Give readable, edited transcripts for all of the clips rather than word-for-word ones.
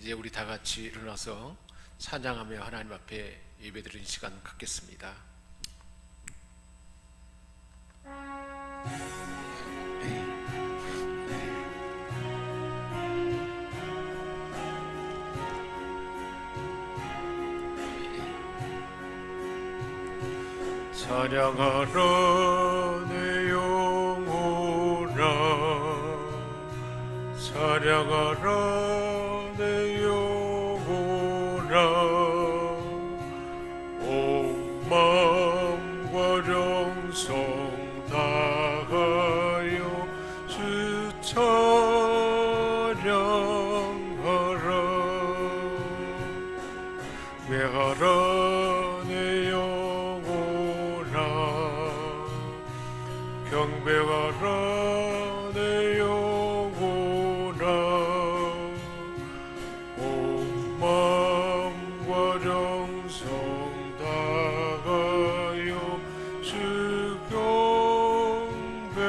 이제 우리 다 같이 일어나서 찬양하며 하나님 앞에 예배드리는 시간 갖겠습니다. 찬양하라 내 영혼아, 찬양하라 내 영혼아, 온 마음과 정성 다하여 주 찬양하라. 경배하라 내 영혼아, 경배하라 내 영혼아, 온 마음과 정성 다하여 주 경배하라.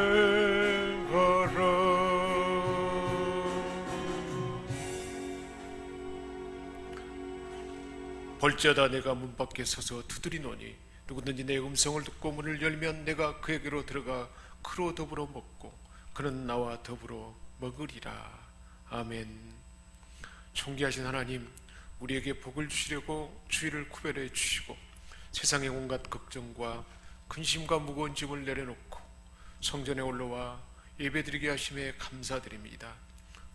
볼지어다 내가 문 밖에 서서 두드리노니 누구든지 내 음성을 듣고 문을 열면 내가 그에게로 들어가 그로 더불어 먹고 그는 나와 더불어 먹으리라. 아멘. 존귀하신 하나님, 우리에게 복을 주시려고 주의를 구별해 주시고 세상의 온갖 걱정과 근심과 무거운 짐을 내려놓고 성전에 올라와 예배드리게 하심에 감사드립니다.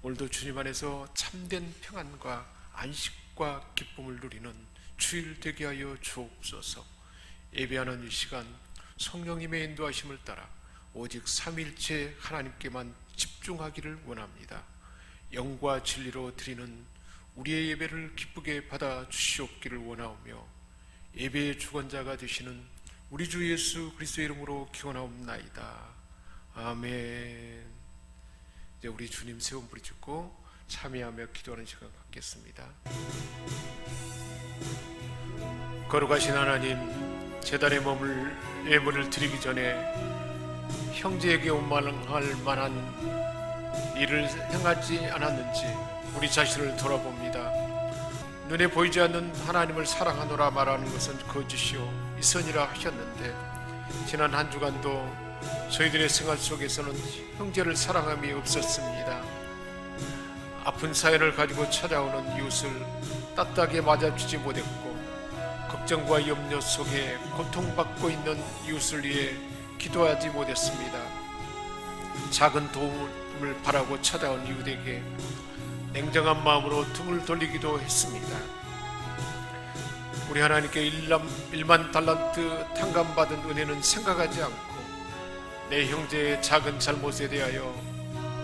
오늘도 주님 안에서 참된 평안과 안식과 기쁨을 누리는 주일 되게 하여 주옵소서. 예배하는 이 시간 성령님의 인도하심을 따라 오직 삼위일체 하나님께만 집중하기를 원합니다. 영과 진리로 드리는 우리의 예배를 기쁘게 받아 주시옵기를 원하오며 예배의 주권자가 되시는 우리 주 예수 그리스도의 이름으로 기원하옵나이다. 아멘. 이제 우리 주님 세 번 부르짖고 참여하며 기도하는 시간 갖겠습니다. 거룩하신 하나님, 제단에 머물 예물을 드리기 전에 형제에게 원망할 만한 일을 행하지 않았는지 우리 자신을 돌아봅니다. 눈에 보이지 않는 하나님을 사랑하노라 말하는 것은 거짓이요 이선이라 하셨는데 지난 한 주간도 저희들의 생활 속에서는 형제를 사랑함이 없었습니다. 아픈 사연을 가지고 찾아오는 이웃을 따뜻하게 맞아주지 못했고 걱정과 염려 속에 고통받고 있는 이웃을 위해 기도하지 못했습니다. 작은 도움을 바라고 찾아온 이웃에게 냉정한 마음으로 등을 돌리기도 했습니다. 우리 하나님께 1만 달란트 탕감받은 은혜는 생각하지 않고 내 형제의 작은 잘못에 대하여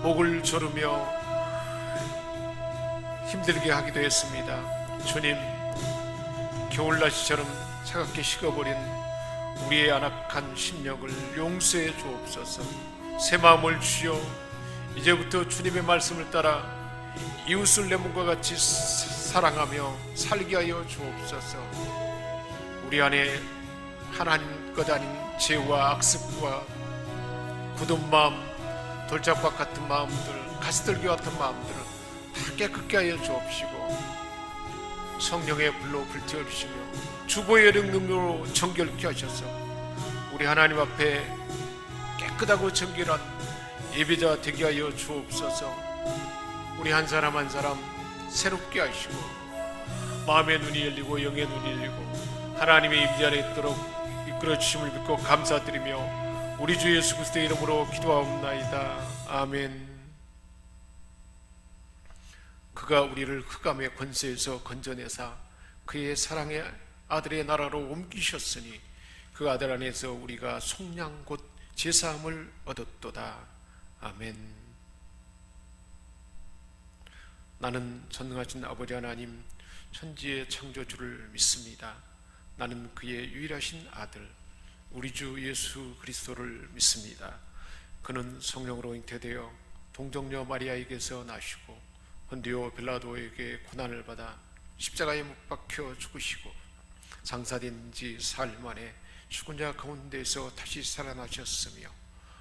목을 조르며 힘들게 하기도 했습니다. 주님, 겨울날씨처럼 차갑게 식어버린 우리의 안악한 심령을 용서해 주옵소서. 새 마음을 주여 이제부터 주님의 말씀을 따라 이웃을 내 몸과 같이 사랑하며 살게 하여 주옵소서. 우리 안에 하나님 것 아닌 죄와 악습과 굳은 마음, 돌짝박 같은 마음들, 가시떨기 같은 마음들을 다 깨끗게 하여 주옵시고 성령의 불로 불태워주시며 주보의 능력으로 정결케 하셔서 우리 하나님 앞에 깨끗하고 정결한 예배자 되게 하여 주옵소서. 우리 한 사람 한 사람 새롭게 하시고 마음의 눈이 열리고 영의 눈이 열리고 하나님의 임재 안에 있도록 이끌어 주심을 믿고 감사드리며 우리 주 예수 그리스도의 이름으로 기도하옵나이다. 아멘. 그가 우리를 흑암의 권세에서 건져내사 그의 사랑의 아들의 나라로 옮기셨으니 그 아들 안에서 우리가 속량 곧 제사함을 얻었도다. 아멘. 나는 전능하신 아버지 하나님 천지의 창조주를 믿습니다. 나는 그의 유일하신 아들 우리 주 예수 그리스도를 믿습니다. 그는 성령으로 잉태되어 동정녀 마리아에게서 나시고 본디오 빌라도에게 고난을 받아 십자가에 못 박혀 죽으시고 장사된 지 사흘 만에 죽은 자 가운데서 다시 살아나셨으며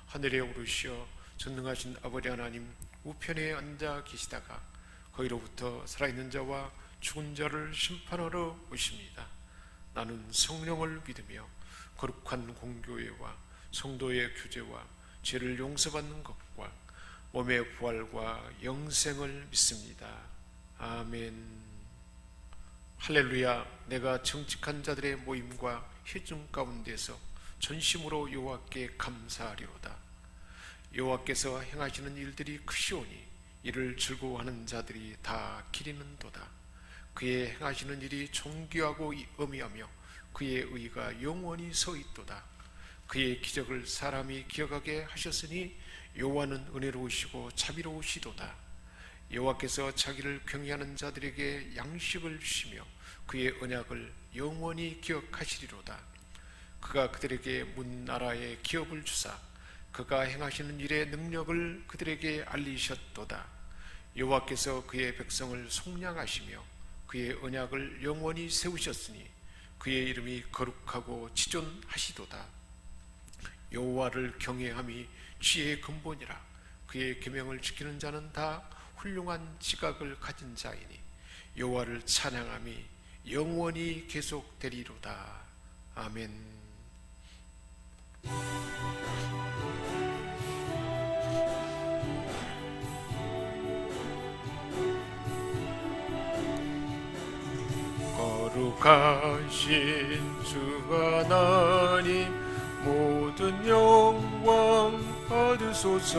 하늘에 오르시어 전능하신 아버지 하나님 우편에 앉아 계시다가 거기로부터 살아있는 자와 죽은 자를 심판하러 오십니다. 나는 성령을 믿으며 거룩한 공교회와 성도의 교제와 죄를 용서받는 것과 몸의 부활과 영생을 믿습니다. 아멘. 할렐루야. 내가 정직한 자들의 모임과 회중 가운데서 전심으로 여호와께 감사하리로다. 여호와께서 행하시는 일들이 크시오니 이를 즐거워하는 자들이 다 기리는도다. 그의 행하시는 일이 존귀하고 엄미하며 그의 의가 영원히 서 있도다. 그의 기적을 사람이 기억하게 하셨으니 여호와는 은혜로우시고 자비로우시도다. 여호와께서 자기를 경외하는 자들에게 양식을 주시며 그의 언약을 영원히 기억하시리로다. 그가 그들에게 문 나라의 기업을 주사 그가 행하시는 일의 능력을 그들에게 알리셨도다. 여호와께서 그의 백성을 속량하시며 그의 언약을 영원히 세우셨으니 그의 이름이 거룩하고 지존하시도다. 여호와를 경외함이 지혜의 근본이라. 그의 계명을 지키는 자는 다 훌륭한 지각을 가진 자이니 여호와를 찬양함이 영원히 계속되리로다. 아멘. 거룩하신 주 하나님, 모든 영광 받으소서.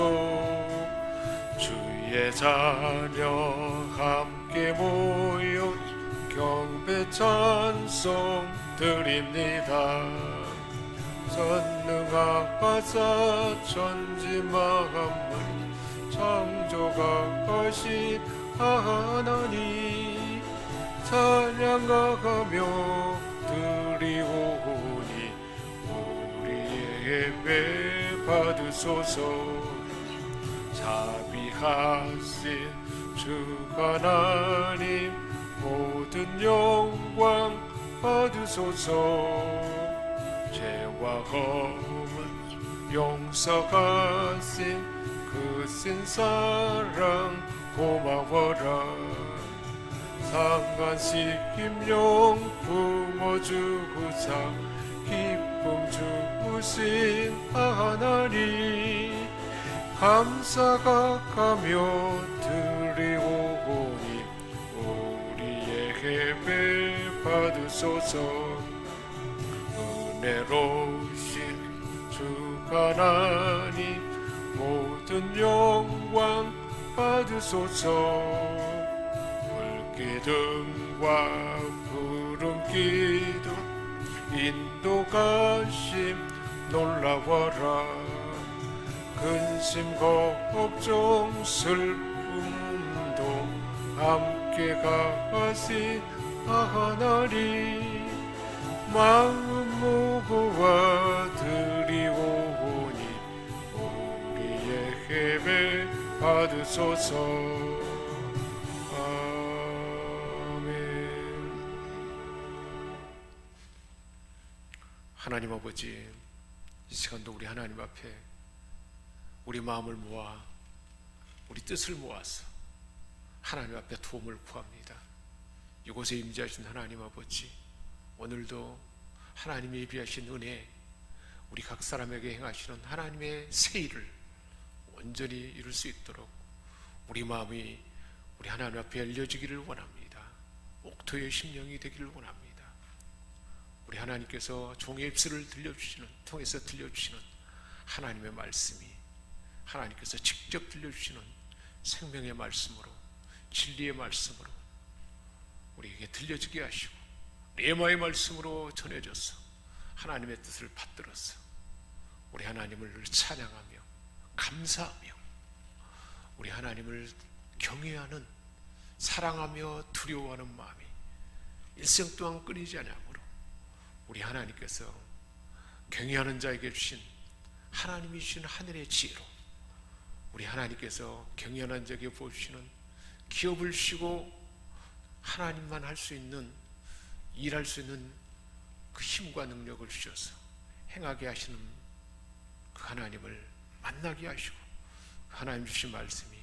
주의 자녀 함께 모여 경배 찬송 드립니다. 전능하사 천지 만물 창조하신 하나님, 찬양하며 드리오니 우리의 예배 받으소서. 자비하신 주 하나님, 모든 영광 받으소서. 죄와 허물 용서하신 그 센 사랑 고마워라. 상한 심령 품어주사 기쁨 주신 하나님, 감사가며 드리오니 우리의 예배 받으소서. 은혜로우신 주 하나님, 모든 영광 받으소서. 기둥과 구름 기둥 인도가심 놀라워라. 근심 걱정 슬픔도 함께 가신 하나님, 마음 모아 드리오니 우리의 예배 받으소서. 하나님 아버지, 이 시간도 우리 하나님 앞에 우리 마음을 모아 우리 뜻을 모아서 하나님 앞에 도움을 구합니다. 이곳에 임재하신 하나님 아버지, 오늘도 하나님의 예비하신 은혜, 우리 각 사람에게 행하시는 하나님의 새 일을 온전히 이룰 수 있도록 우리 마음이 우리 하나님 앞에 열려지기를 원합니다. 옥토의 심령이 되기를 원합니다. 우리 하나님께서 종의 입술을 통해서 들려주시는 하나님의 말씀이 하나님께서 직접 들려주시는 생명의 말씀으로, 진리의 말씀으로 우리에게 들려지게 하시고 레마의 말씀으로 전해져서 하나님의 뜻을 받들어서 우리 하나님을 찬양하며 감사하며 우리 하나님을 경외하는, 사랑하며 두려워하는 마음이 일생 동안 끊이지 않으므로 우리 하나님께서 경외하는 자에게 주신, 하나님이 주신 하늘의 지혜로 우리 하나님께서 경외하는 자에게 보여주시는 기업을 주시고 하나님만 할 수 있는, 일할 수 있는 그 힘과 능력을 주셔서 행하게 하시는 그 하나님을 만나게 하시고 그 하나님 주신 말씀이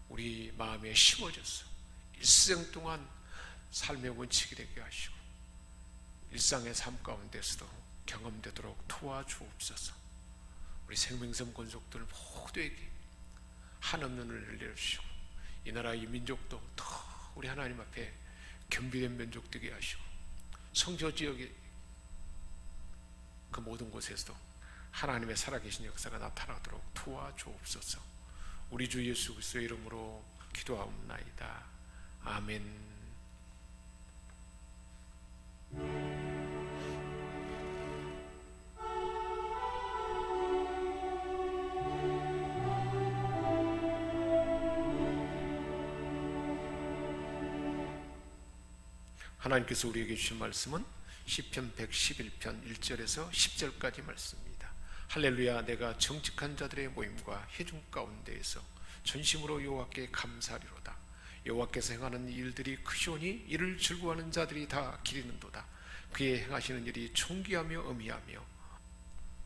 우리 마음에 심어져서 일생 동안 삶의 원칙이 되게 하시고 일상의 삶 가운데서도 경험되도록 도와주옵소서. 우리 생명섬 권속들 모두에게 한없는 은혜를 내려주시고 이 나라 이 민족도 더 우리 하나님 앞에 겸비된 민족 되게 하시고 성저 지역의 그 모든 곳에서도 하나님의 살아계신 역사가 나타나도록 도와주옵소서. 우리 주 예수 그리스도의 이름으로 기도하옵나이다. 아멘. 하나님께서 우리에게 주신 말씀은 시편 111편 1절에서 10절까지 말씀입니다. 할렐루야. 내가 정직한 자들의 모임과 회중 가운데에서 전심으로 여호와께 감사하리로다. 여호와께서 행하는 일들이 크시오니 이를 즐거워하는 자들이 다 기리는도다. 그의 행하시는 일이 존귀하며 어미하며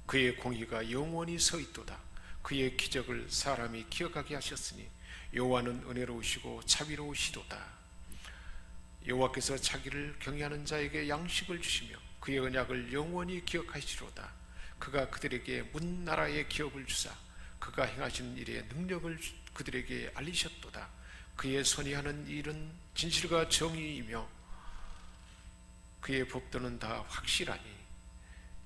그의 공의가 영원히 서 있도다. 그의 기적을 사람이 기억하게 하셨으니 여호와는 은혜로우시고 자비로우시도다. 여호와께서 자기를 경외하는 자에게 양식을 주시며 그의 언약을 영원히 기억하시리로다. 그가 그들에게 문 나라의 기업을 주사 그가 행하시는 일의 능력을 그들에게 알리셨도다. 그의 손이 하는 일은 진실과 정의이며 그의 법도는 다 확실하니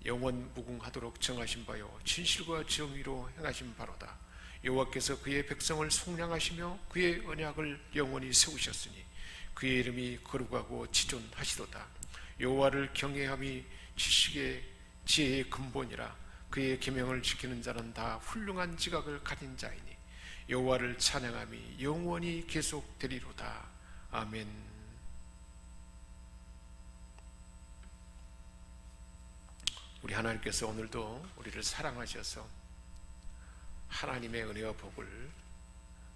영원 무궁하도록 정하신 바요 진실과 정의로 행하신 바로다. 여호와께서 그의 백성을 속량하시며 그의 언약을 영원히 세우셨으니 그의 이름이 거룩하고 지존하시도다. 여호와를 경외함이 지식의 지혜의 근본이라. 그의 계명을 지키는 자는 다 훌륭한 지각을 가진 자이니 여호와를 찬양함이 영원히 계속되리로다. 아멘. 우리 하나님께서 오늘도 우리를 사랑하셔서 하나님의 은혜와 복을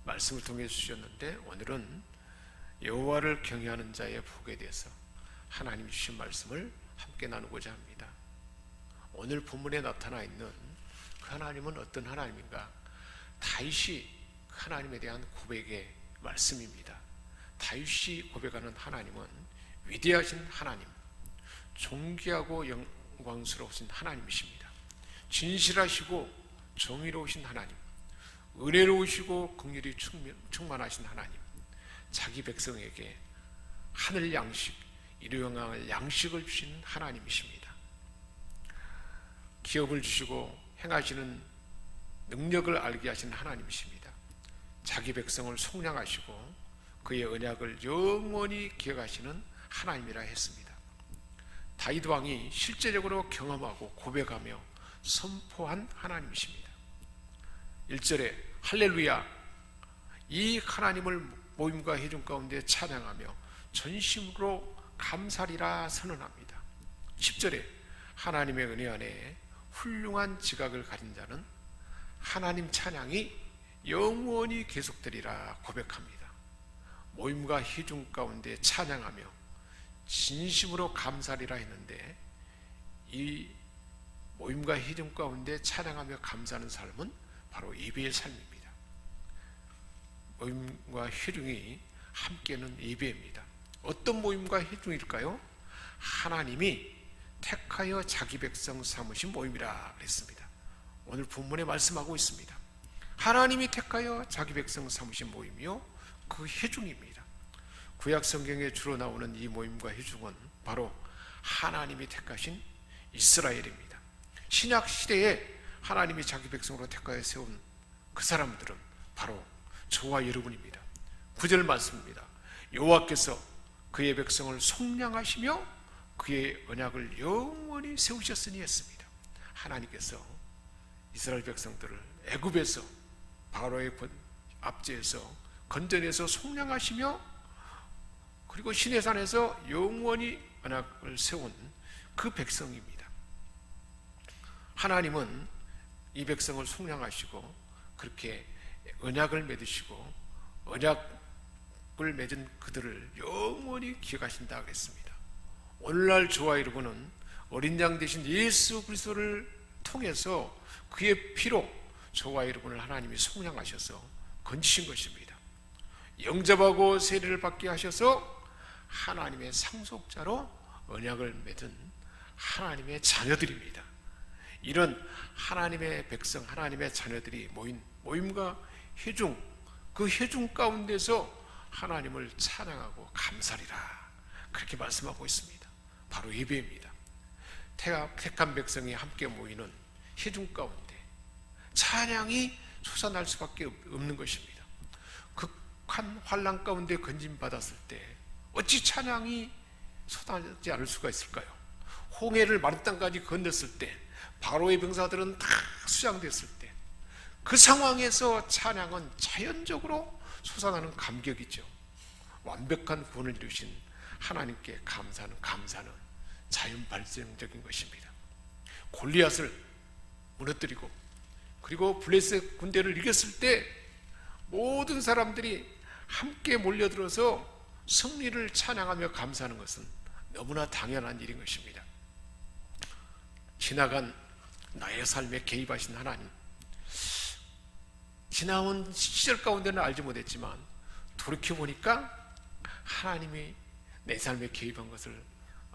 말씀을 통해 주셨는데 오늘은 여호와를 경외하는 자의 복에 대해서 하나님이 주신 말씀을 함께 나누고자 합니다. 오늘 본문에 나타나 있는 그 하나님은 어떤 하나님인가? 다윗이 하나님에 대한 고백의 말씀입니다. 다윗이 고백하는 하나님은 위대하신 하나님, 존귀하고 영광스러우신 하나님이십니다. 진실하시고 정의로우신 하나님, 은혜로우시고 긍휼이 충만하신 하나님, 자기 백성에게 하늘 양식, 일용할 양식을 주신 하나님이십니다. 기업을 주시고 행하시는 능력을 알게 하신 하나님이십니다. 자기 백성을 속량하시고 그의 언약을 영원히 기억하시는 하나님이라 했습니다. 다윗 왕이 실제적으로 경험하고 고백하며 선포한 하나님이십니다. 1절에 할렐루야, 이 하나님을 모임과 회중 가운데 찬양하며 전심으로 감사리라 선언합니다. 10절에 하나님의 은혜 안에 훌륭한 지각을 가진 자는 하나님 찬양이 영원히 계속되리라 고백합니다. 모임과 회중 가운데 찬양하며 진심으로 감사리라 했는데 이 모임과 회중 가운데 찬양하며 감사하는 삶은 바로 예배의 삶입니다. 모임과 회중이 함께는 예배입니다. 어떤 모임과 회중일까요? 하나님이 택하여 자기 백성 삼으신 모임이라 그랬습니다. 오늘 본문에 말씀하고 있습니다. 하나님이 택하여 자기 백성 삼으신 모임이요 그 회중입니다. 구약 성경에 주로 나오는 이 모임과 회중은 바로 하나님이 택하신 이스라엘입니다. 신약 시대에 하나님이 자기 백성으로 택하여 세운 그 사람들은 바로 저와 여러분입니다. 9절 말씀입니다. 여호와께서 그의 백성을 속량하시며 그의 언약을 영원히 세우셨으니 했습니다. 하나님께서 이스라엘 백성들을 애굽에서 바로의 압제에서 건져내서 속량하시며 그리고 시내산에서 영원히 언약을 세운 그 백성입니다. 하나님은 이 백성을 속량하시고 그렇게 언약을 맺으시고 언약을 맺은 그들을 영원히 기억하신다 그랬습니다. 오늘날 저와 여러분은 어린 양 되신 예수 그리스도를 통해서 그의 피로 저와 여러분을 하나님이 속량하셔서 건지신 것입니다. 영접하고 세례를 받게 하셔서 하나님의 상속자로 언약을 맺은 하나님의 자녀들입니다. 이런 하나님의 백성, 하나님의 자녀들이 모인 모임과 회중, 그 회중 가운데서 하나님을 찬양하고 감사리라, 그렇게 말씀하고 있습니다. 바로 예배입니다. 택한 백성이 함께 모이는 회중 가운데 찬양이 솟아날 수밖에 없는 것입니다. 극한 환난 가운데 건짐받았을 때 어찌 찬양이 쏟아지지 않을 수가 있을까요? 홍해를 마른 땅까지 건넜을 때, 바로의 병사들은 다 수장됐을 때, 그 상황에서 찬양은 자연적으로 솟아나는 감격이죠. 완벽한 구원을 이루신 하나님께 감사는 자연 발생적인 것입니다. 골리앗을 무너뜨리고 그리고 블레셋 군대를 이겼을 때 모든 사람들이 함께 몰려들어서 승리를 찬양하며 감사하는 것은 너무나 당연한 일인 것입니다. 지나간 나의 삶에 개입하신 하나님, 지나온 시절 가운데는 알지 못했지만 돌이켜보니까 하나님이 내 삶에 개입한 것을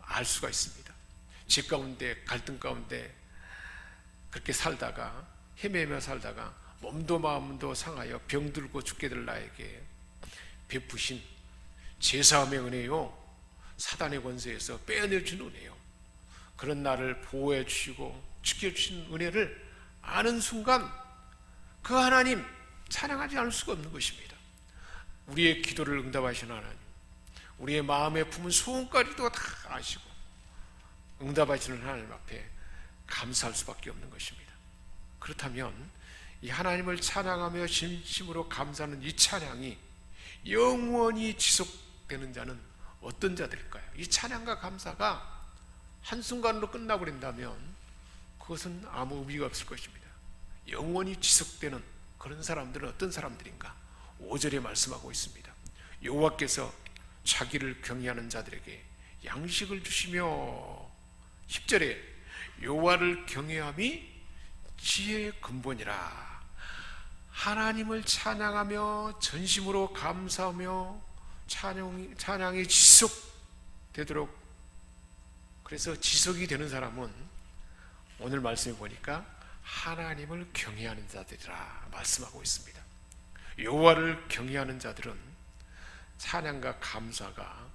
알 수가 있습니다. 집 가운데, 갈등 가운데 그렇게 살다가, 헤매며 살다가 몸도 마음도 상하여 병들고 죽게 될 나에게 베푸신 제사함의 은혜요, 사단의 권세에서 빼어내준 은혜요, 그런 나를 보호해 주시고 지켜주신 은혜를 아는 순간 그 하나님 찬양하지 않을 수가 없는 것입니다. 우리의 기도를 응답하시는 하나님, 우리의 마음에 품은 소원까지도 다 아시고 응답하시는 하나님 앞에 감사할 수밖에 없는 것입니다. 그렇다면 이 하나님을 찬양하며 진심으로 감사하는 이 찬양이 영원히 지속되는 자는 어떤 자들일까요? 이 찬양과 감사가 한순간으로 끝나버린다면 그것은 아무 의미가 없을 것입니다. 영원히 지속되는 그런 사람들은 어떤 사람들인가? 5절에 말씀하고 있습니다. 여호와께서 자기를 경외하는 자들에게 양식을 주시며, 10절에 여호와를 경외함이 지혜의 근본이라. 하나님을 찬양하며 전심으로 감사하며 찬양이 지속되도록, 그래서 지속이 되는 사람은 오늘 말씀해 보니까 하나님을 경외하는 자들이라 말씀하고 있습니다. 여호와를 경외하는 자들은 찬양과 감사가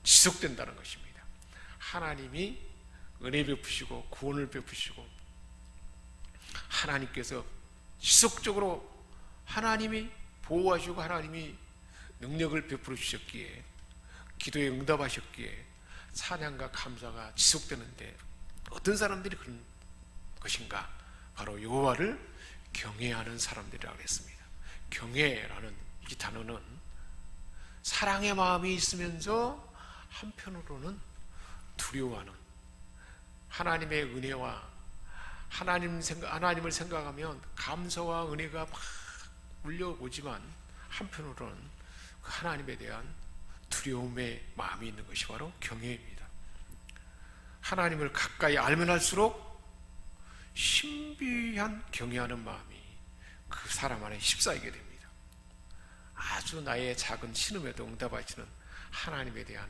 지속된다는 것입니다. 하나님이 은혜 베푸시고 구원을 베푸시고 하나님께서 지속적으로 하나님이 보호하시고 하나님이 능력을 베풀어 주셨기에, 기도에 응답하셨기에 찬양과 감사가 지속되는데 어떤 사람들이 그런 것인가? 바로 여호와를 경외하는 사람들이라고 했습니다. 경외라는 이 단어는 사랑의 마음이 있으면서 한편으로는 두려워하는, 하나님의 은혜와 하나님을 생각하면 감사와 은혜가 막 울려오지만 한편으로는 그 하나님에 대한 두려움의 마음이 있는 것이 바로 경외입니다. 하나님을 가까이 알면 할수록 신비한 경외하는 마음이 그 사람 안에 휩싸이게 됩니다. 아주 나의 작은 신음에도 응답하시는 하나님에 대한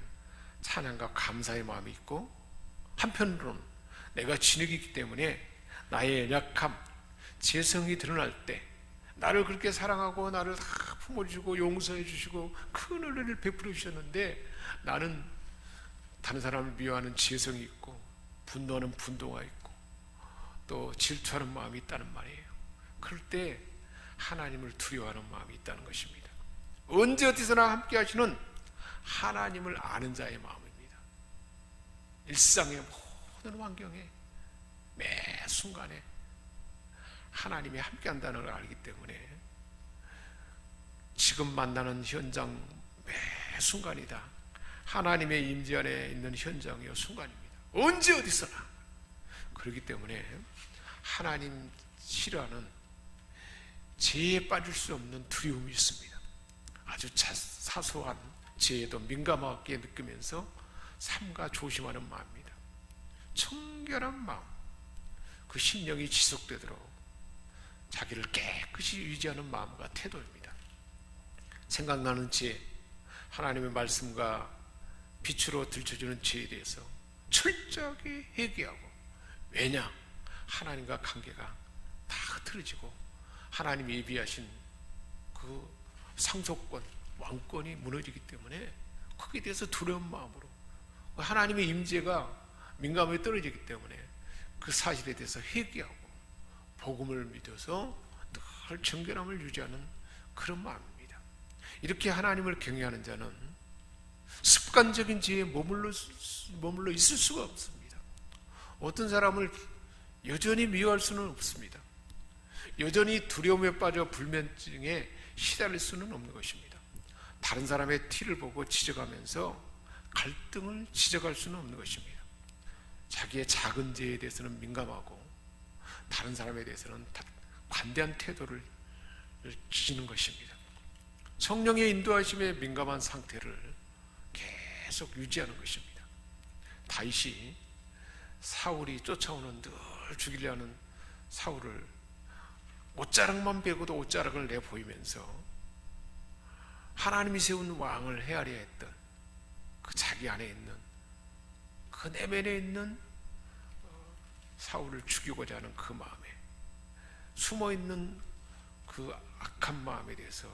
찬양과 감사의 마음이 있고, 한편으로는 내가 진흙이기 때문에 나의 연약함, 재성이 드러날 때 나를 그렇게 사랑하고 나를 다 품어주고 용서해 주시고 큰 은혜를 베풀어 주셨는데 나는 다른 사람을 미워하는 재성이 있고 분노하는 분노가 있고 또 질투하는 마음이 있다는 말이에요. 그럴 때 하나님을 두려워하는 마음이 있다는 것입니다. 언제 어디서나 함께 하시는 하나님을 아는 자의 마음입니다. 일상의 모든 환경에 매 순간에 하나님이 함께 한다는 걸 알기 때문에 지금 만나는 현장 매 순간이다 하나님의 임재 안에 있는 현장이요 순간입니다. 언제 어디서나. 그렇기 때문에 하나님 싫어하는 죄에 빠질 수 없는 두려움이 있습니다. 아주 사소한 죄에도 민감하게 느끼면서 삼가 조심하는 마음입니다. 청결한 마음, 그 심령이 지속되도록 자기를 깨끗이 유지하는 마음과 태도입니다. 생각나는 지혜, 하나님의 말씀과 빛으로 들춰주는 지혜에 대해서 철저하게 회개하고, 왜냐? 하나님과 관계가 다 흐트러지고 하나님이 예비하신 그 상속권, 왕권이 무너지기 때문에 거기에 대해서 두려운 마음으로, 하나님의 임재가 민감하게 떨어지기 때문에 그 사실에 대해서 회개하고 복음을 믿어서 늘 정결함을 유지하는 그런 마음입니다. 이렇게 하나님을 경외하는 자는 습관적인 지혜에 머물러 있을 수가 없습니다. 어떤 사람을 여전히 미워할 수는 없습니다. 여전히 두려움에 빠져 불면증에 시달릴 수는 없는 것입니다. 다른 사람의 티를 보고 지적하면서 갈등을 지적할 수는 없는 것입니다. 자기의 작은 죄에 대해서는 민감하고 다른 사람에 대해서는 관대한 태도를 지니는 것입니다. 성령의 인도하심에 민감한 상태를 계속 유지하는 것입니다. 다윗이 사울이 쫓아오는, 늘 죽이려 하는 사울을 옷자락만 베고도 옷자락을 내보이면서 하나님이 세운 왕을 헤아려 했던 그 자기 안에 있는, 그 내면에 있는 사울을 죽이고자 하는 그 마음에, 숨어있는 그 악한 마음에 대해서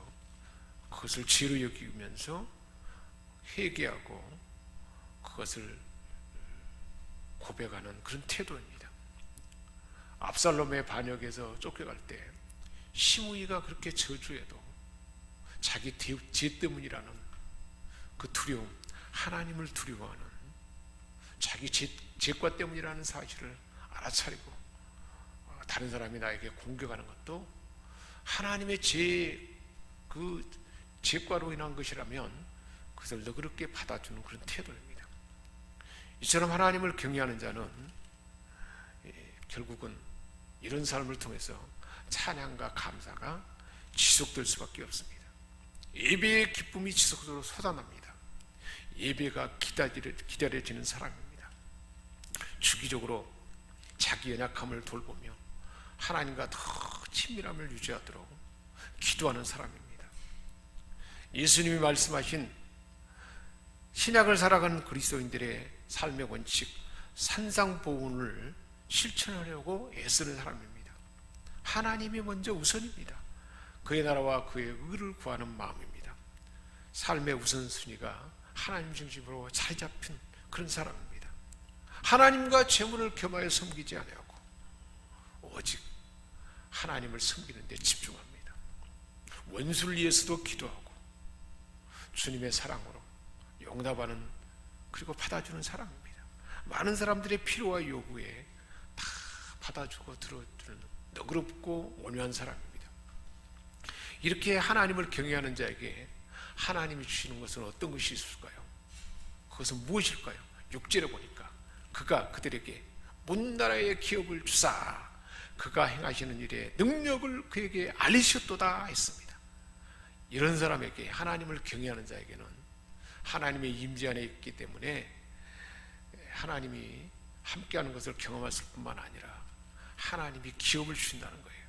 그것을 죄로 여기면서 회개하고 그것을 고백하는 그런 태도입니다. 압살롬의 반역에서 쫓겨갈 때 시므이가 그렇게 저주해도 자기 죄 때문이라는 그 두려움, 하나님을 두려워하는, 자기 죄과 때문이라는 사실을 알아차리고 다른 사람이 나에게 공격하는 것도 하나님의 그 죄과로 인한 것이라면 그것을 너그럽게 받아주는 그런 태도입니다. 이처럼 하나님을 경외하는 자는 결국은 이런 삶을 통해서 찬양과 감사가 지속될 수밖에 없습니다. 예배의 기쁨이 지속적으로 솟아납니다. 예배가 기다려지는 사람입니다. 주기적으로 자기 연약함을 돌보며 하나님과 더 친밀함을 유지하도록 기도하는 사람입니다. 예수님이 말씀하신 신약을 살아가는 그리스도인들의 삶의 원칙, 산상보훈을 실천하려고 애쓰는 사람입니다. 하나님이 먼저 우선입니다. 그의 나라와 그의 의를 구하는 마음입니다. 삶의 우선순위가 하나님 중심으로 자리 잡힌 그런 사람입니다. 하나님과 재물을 겸하여 섬기지 아니하고 오직 하나님을 섬기는 데 집중합니다. 원수를 위해서도 기도하고 주님의 사랑으로 용납하는, 그리고 받아주는 사람입니다. 많은 사람들의 필요와 요구에 다 받아주고 들어주는 너그럽고 온유한 사람입니다. 이렇게 하나님을 경외하는 자에게 하나님이 주시는 것은 어떤 것이 있을까요? 그것은 무엇일까요? 6절에 보니까 그가 그들에게 문나라의 기업을 주사 그가 행하시는 일에 능력을 그에게 알리셨도다 했습니다. 이런 사람에게, 하나님을 경외하는 자에게는 하나님의 임재 안에 있기 때문에 하나님이 함께하는 것을 경험했을 뿐만 아니라 하나님이 기업을 주신다는 거예요.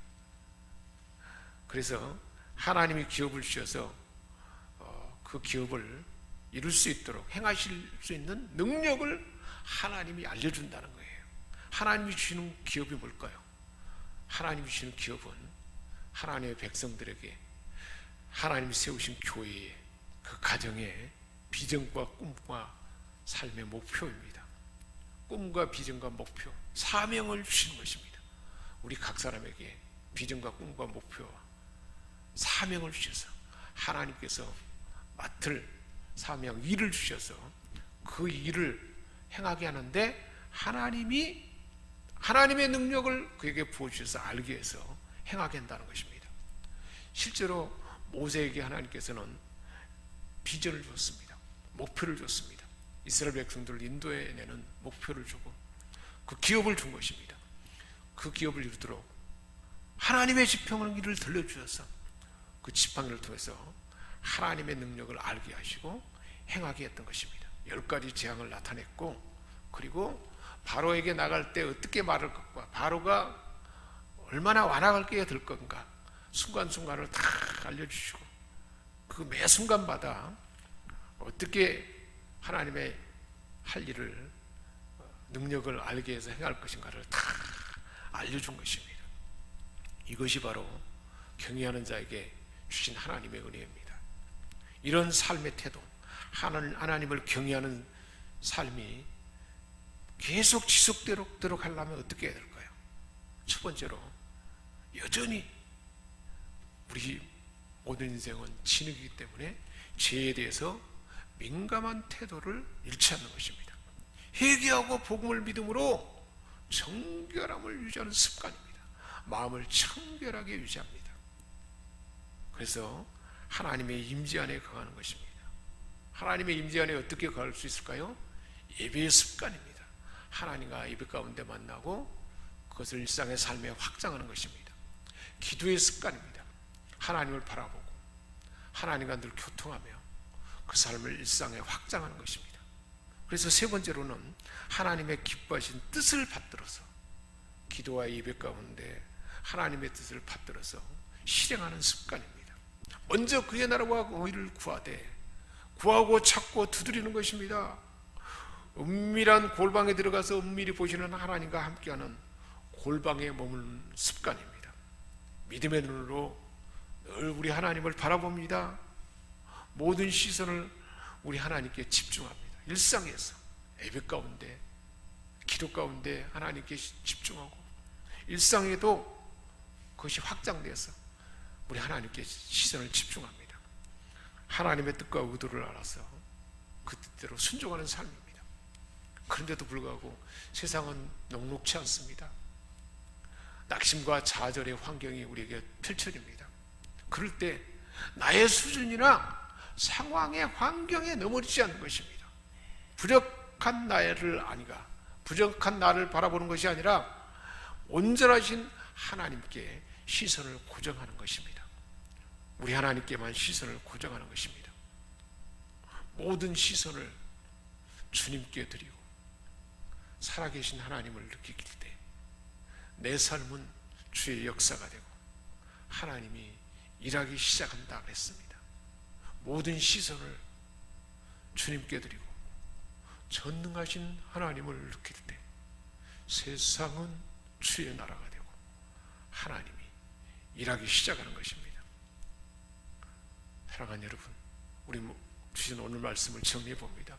그래서 하나님이 기업을 주셔서 그 기업을 이룰 수 있도록 행하실 수 있는 능력을 하나님이 알려준다는 거예요. 하나님이 주시는 기업이 뭘까요? 하나님이 주시는 기업은 하나님의 백성들에게 하나님이 세우신 교회의 그 가정의 비전과 꿈과 삶의 목표입니다. 꿈과 비전과 목표, 사명을 주시는 것입니다. 우리 각 사람에게 비전과 꿈과 목표와 사명을 주셔서 하나님께서 맡을 사명, 일을 주셔서 그 일을 행하게 하는데 하나님의 능력을 그에게 부어주셔서 알게 해서 행하게 한다는 것입니다. 실제로 모세에게 하나님께서는 비전을 줬습니다. 목표를 줬습니다. 이스라엘 백성들을 인도해내는 목표를 주고 그 기업을 준 것입니다. 그 기업을 이루도록 하나님의 지팡이를 들려주셔서 그 지팡이를 통해서 하나님의 능력을 알게 하시고 행하게 했던 것입니다. 10가지 재앙을 나타냈고, 그리고 바로에게 나갈 때 어떻게 말할 것과 바로가 얼마나 완악하게 될 건가 순간순간을 다 알려주시고 그 매 순간마다 어떻게 하나님의 할 일을, 능력을 알게 해서 행할 것인가를 다 알려준 것입니다. 이것이 바로 경외하는 자에게 주신 하나님의 은혜입니다. 이런 삶의 태도, 하나님을 경외하는 삶이 계속 지속되도록 하려면 어떻게 해야 될까요? 첫 번째로, 여전히 우리 모든 인생은 진흙이기 때문에 죄에 대해서 민감한 태도를 잃지 않는 것입니다. 회개하고 복음을 믿음으로 정결함을 유지하는 습관입니다. 마음을 청결하게 유지합니다. 그래서 하나님의 임재 안에 거하는 것입니다. 하나님의 임재 안에 어떻게 거할 수 있을까요? 예배의 습관입니다. 하나님과 예배 가운데 만나고 그것을 일상의 삶에 확장하는 것입니다. 기도의 습관입니다. 하나님을 바라보고 하나님과 늘 교통하며 그 삶을 일상에 확장하는 것입니다. 그래서 세 번째로는 하나님의 기뻐하신 뜻을 받들어서 기도와 예배 가운데 하나님의 뜻을 받들어서 실행하는 습관입니다. 먼저 그의 나라와 의를 구하되, 구하고 찾고 두드리는 것입니다. 은밀한 골방에 들어가서 은밀히 보시는 하나님과 함께하는 골방에 머무는 습관입니다. 믿음의 눈으로 늘 우리 하나님을 바라봅니다. 모든 시선을 우리 하나님께 집중합니다. 일상에서, 예배 가운데, 기도 가운데 하나님께 집중하고, 일상에도 그것이 확장돼서 우리 하나님께 시선을 집중합니다. 하나님의 뜻과 의도를 알아서 그 뜻대로 순종하는 삶입니다. 그런데도 불구하고 세상은 녹록치 않습니다. 낙심과 좌절의 환경이 우리에게 펼쳐집니다. 그럴 때 나의 수준이나 상황의 환경에 넘어지지 않는 것입니다. 부족한 나를 아니가, 부족한 나를 바라보는 것이 아니라 온전하신 하나님께 시선을 고정하는 것입니다. 우리 하나님께만 시선을 고정하는 것입니다. 모든 시선을 주님께 드리고 살아계신 하나님을 느끼길 때 내 삶은 주의 역사가 되고 하나님이 일하기 시작한다 그랬습니다. 모든 시선을 주님께 드리고 전능하신 하나님을 느낄 때 세상은 주의 나라가 되고 하나님이 일하기 시작하는 것입니다. 사랑하는 여러분, 우리 주신 오늘 말씀을 정리해 봅니다.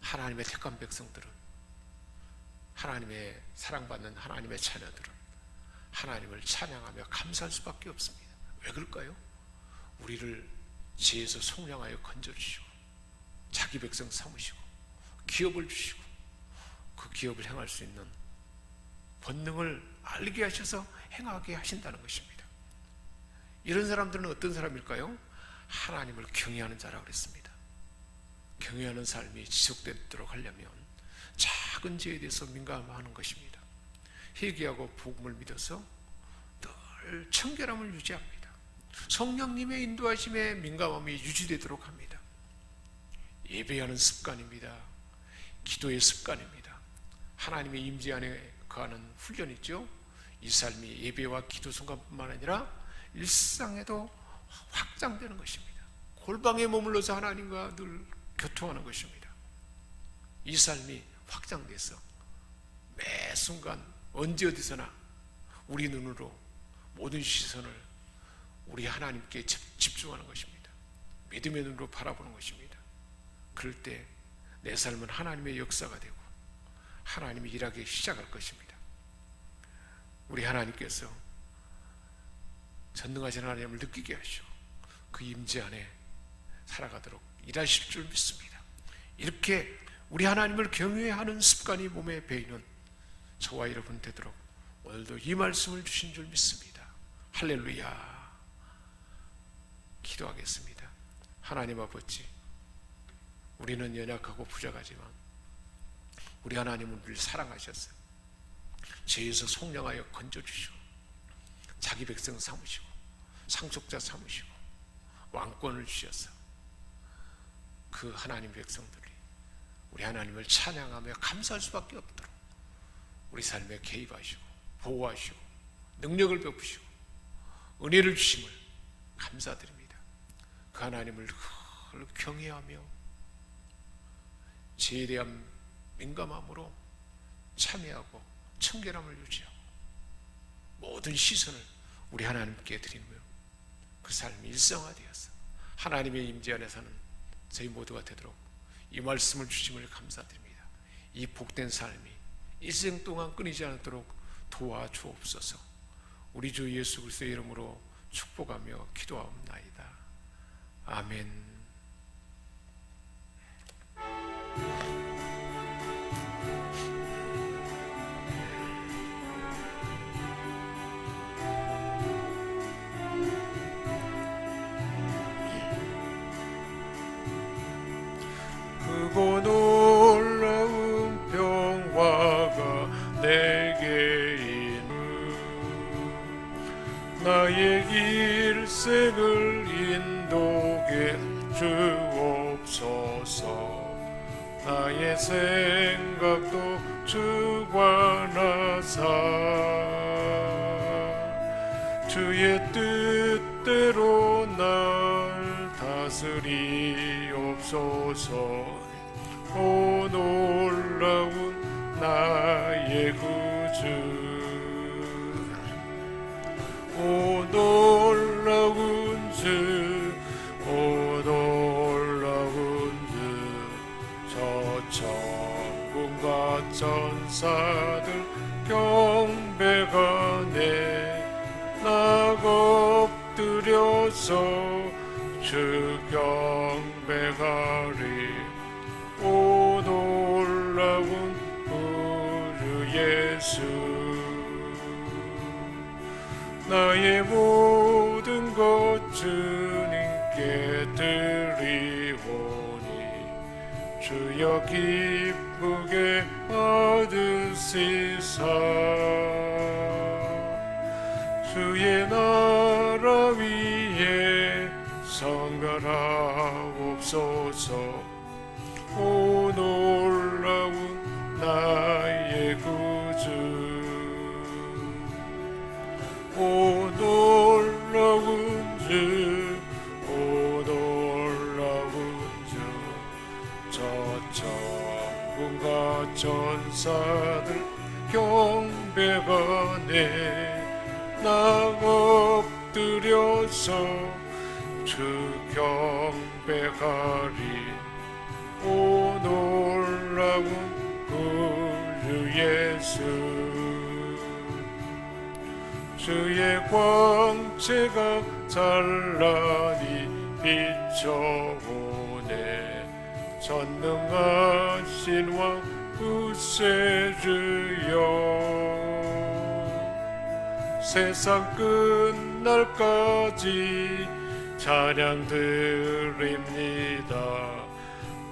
하나님의 택한 백성들은, 하나님의 사랑받는 하나님의 자녀들은 하나님을 찬양하며 감사할 수밖에 없습니다. 왜 그럴까요? 우리를 죄에서 속량하여 건져주시고 자기 백성 삼으시고 기업을 주시고 그 기업을 행할 수 있는 본능을 알게 하셔서 행하게 하신다는 것입니다. 이런 사람들은 어떤 사람일까요? 하나님을 경외하는 자라고 그랬습니다. 경외하는 삶이 지속되도록 하려면 작은 죄에 대해서 민감하는 것입니다. 회개하고 복음을 믿어서 늘 청결함을 유지합니다. 성령님의 인도하심에 민감함이 유지되도록 합니다. 예배하는 습관입니다. 기도의 습관입니다. 하나님의 임재 안에 거하는 훈련이죠. 이 삶이 예배와 기도 순간뿐만 아니라 일상에도 확장되는 것입니다. 골방에 머물러서 하나님과 늘 교통하는 것입니다. 이 삶이 확장돼서 매 순간 언제 어디서나 우리 눈으로 모든 시선을 우리 하나님께 집중하는 것입니다. 믿음의 눈으로 바라보는 것입니다. 그럴 때 내 삶은 하나님의 역사가 되고 하나님이 일하기 시작할 것입니다. 우리 하나님께서 전능하신 하나님을 느끼게 하시고 그 임재 안에 살아가도록 일하실 줄 믿습니다. 이렇게 우리 하나님을 경외하는 습관이 몸에 배이는 저와 여러분 되도록 오늘도 이 말씀을 주신 줄 믿습니다. 할렐루야. 기도하겠습니다. 하나님 아버지, 우리는 연약하고 부족하지만 우리 하나님은 우리를 사랑하셔서 죄에서 속량하여 건져주시고 자기 백성 삼으시고 상속자 삼으시고 왕권을 주셔서 그 하나님 백성들이 우리 하나님을 찬양하며 감사할 수밖에 없도록 우리 삶에 개입하시고 보호하시고 능력을 베푸시고 은혜를 주심을 감사드립니다. 그 하나님을 늘 경외하며 죄에 대한 민감함으로 참여하고 청결함을 유지하고 모든 시선을 우리 하나님께 드리며 그 삶이 일상화되어서 하나님의 임재 안에 사는 저희 모두가 되도록 이 말씀을 주심을 감사드립니다. 이 복된 삶이 일생 동안 끊이지 않도록 도와주옵소서. 우리 주 예수 그리스도의 이름으로 축복하며 기도하옵나이다. 아멘. 크고 놀라운 평화가 내게 있는 나의 일생을 인도해 주옵소서. 나의 생각도 주관하사 주의 뜻대로 날 다스리옵소서. 오 놀라운 나의 구주, 오 놀라운 주, 오 놀라운 주. 저 천군과 천사들 경배하네. 나 엎드려서 주 경배하리. 오 놀라운 우리 예수, 나의 모든 것 주님께 드리오니 주여 기쁘게 받으시사. 주의 나라 위에 성가라옵소서. 오 놀라운 나의 구주, 오 놀라운 주, 오 놀라운 주. 저 천군과 천사들 경배하네. 나 엎드려서 주 경배하리. 오 놀라운 그 예수, 주의 광채가 찬란히 비춰오네. 전능하신 왕 구세주여, 세상 끝날까지 찬양 드립니다.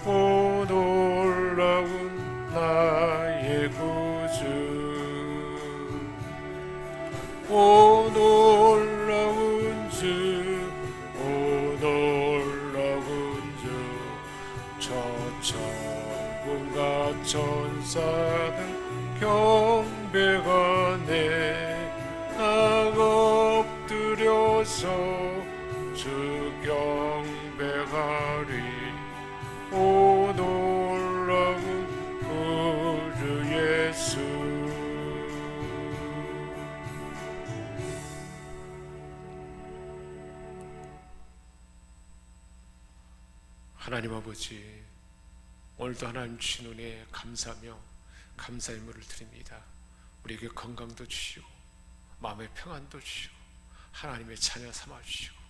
오 놀라운 나의 구주, 오 놀라운 주, 오 놀라운 주. 저 천군과 천사들 경배하네. 나 엎드려서 주 경배하리. 오 놀라운 우리 예수. 하나님 아버지, 오늘도 하나님 주신 은혜에 감사하며 감사의 물을 드립니다. 우리에게 건강도 주시고 마음의 평안도 주시고 하나님의 자녀 삼아주시고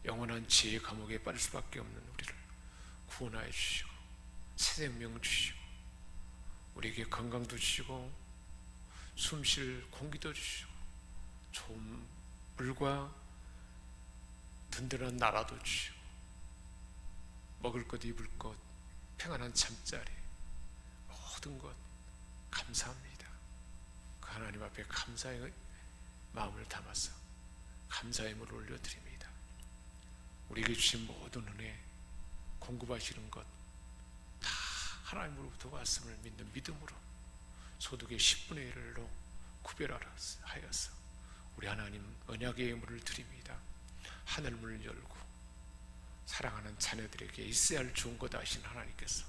영원한 지혜의 감옥에 빠질 수밖에 없는 우리를 구원하여 주시고 새 생명 주시고 우리에게 건강도 주시고 숨쉴 공기도 주시고 좋은 물과 든든한 나라도 주시고 먹을 것 입을 것 평안한 잠자리 모든 것 감사합니다. 그 하나님 앞에 감사의 마음을 담아서 감사의 물을 올려드립니다. 우리에게 주신 모든 은혜 공급하시는 것 다 하나님으로부터 왔음을 믿는 믿음으로 소득의 10분의 1로 구별하여서 우리 하나님 언약의 예물을 드립니다. 하늘문을 열고 사랑하는 자녀들에게 있어야 할 좋은 것 아신 하나님께서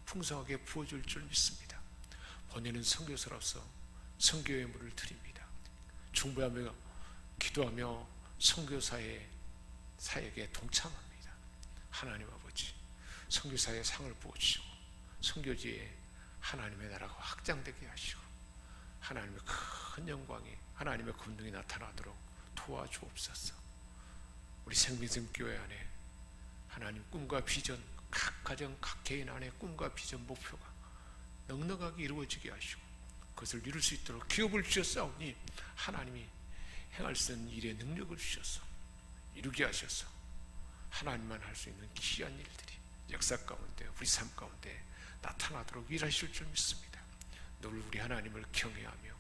풍성하게 부어줄 줄 믿습니다. 본인은 선교사로서 선교의 물을 드립니다. 중보하며 기도하며 선교사의 사역에 동참합니다. 하나님 아버지, 선교사의 상을 부어주시고 선교지에 하나님의 나라가 확장되게 하시고 하나님의 큰 영광이, 하나님의 권능이 나타나도록 도와주옵소서. 우리 생명샘교회 안에 하나님 꿈과 비전, 각 가정 각 개인 안에 꿈과 비전 목표가 넉넉하게 이루어지게 하시고 그것을 이룰 수 있도록 기업을 주셨사오니 하나님이 행할 수 있는 일의 능력을 주셔서 이루게 하셔서 하나님만 할 수 있는 귀한 일들이 역사 가운데 우리 삶 가운데 나타나도록 일하실 줄 믿습니다. 늘 우리 하나님을 경외하며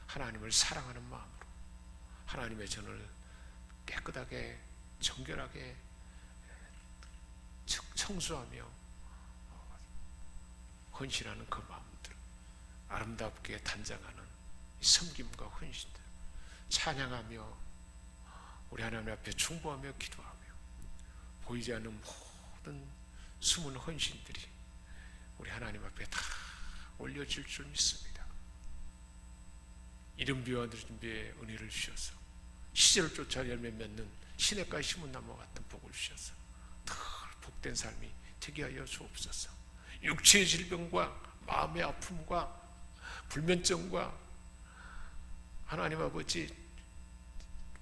하나님을 사랑하는 마음으로 하나님의 전을 깨끗하게 정결하게 청소하며 헌신하는 그 마음들, 아름답게 단장하는 이 섬김과 헌신들 찬양하며 우리 하나님 앞에 충보하며 기도하며 보이지 않는 모든 숨은 헌신들이 우리 하나님 앞에 다 올려질 줄 믿습니다. 이른비와 늦은비의 은혜를 주셔서 시절을 쫓아 열매 맺는 시냇가에 심은 나무와 같은 복을 주셔서 더 복된 삶이 되게 하여 주옵소서. 육체의 질병과 마음의 아픔과 불면증과 하나님 아버지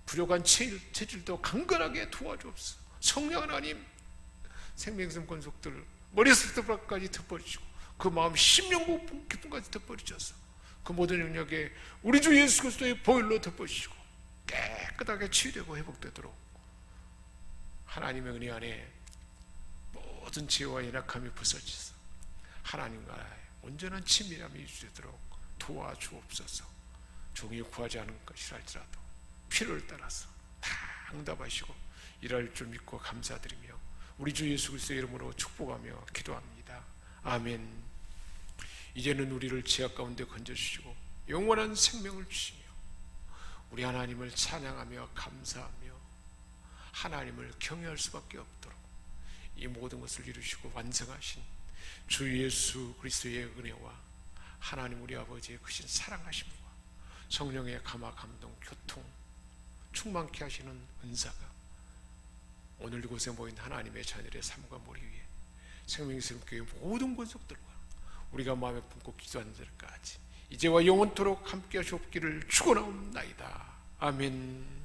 부족한 체질도 강건하게 도와주옵소서. 성령 하나님, 생명샘 권속들 머리에서부터 발까지 덮어주시고 그 마음 심령 깊음까지 덮어주셔서 그 모든 영역에 우리 주 예수 그리스도의 보혈로 덮어주시고 깨끗하게 치유되고 회복되도록 하나님의 은혜 안에 모든 죄와 연약함이 벗어져서 하나님과의 온전한 친밀함이 유지되도록 도와주옵소서. 종이 구하지 않은 것이라 할지라도 필요를 따라서 다 응답하시고 일할 줄 믿고 감사드리며 우리 주 예수 그리스도의 이름으로 축복하며 기도합니다. 아멘. 이제는 우리를 죄악 가운데 건져주시고 영원한 생명을 주시며 우리 하나님을 찬양하며 감사하며 하나님을 경외할 수밖에 없도록 이 모든 것을 이루시고 완성하신 주 예수 그리스도의 은혜와 하나님 우리 아버지의 크신 사랑하심과 성령의 감화 감동 교통 충만케 하시는 은사가 오늘 이곳에 모인 하나님의 자녀들의 삶과 머리 위에 생명샘교회 모든 권속들과 우리가 마음에 품고 기도하는 자들까지 이제와 영원토록 함께 하시옵기를 축원하옵나이다. 아멘.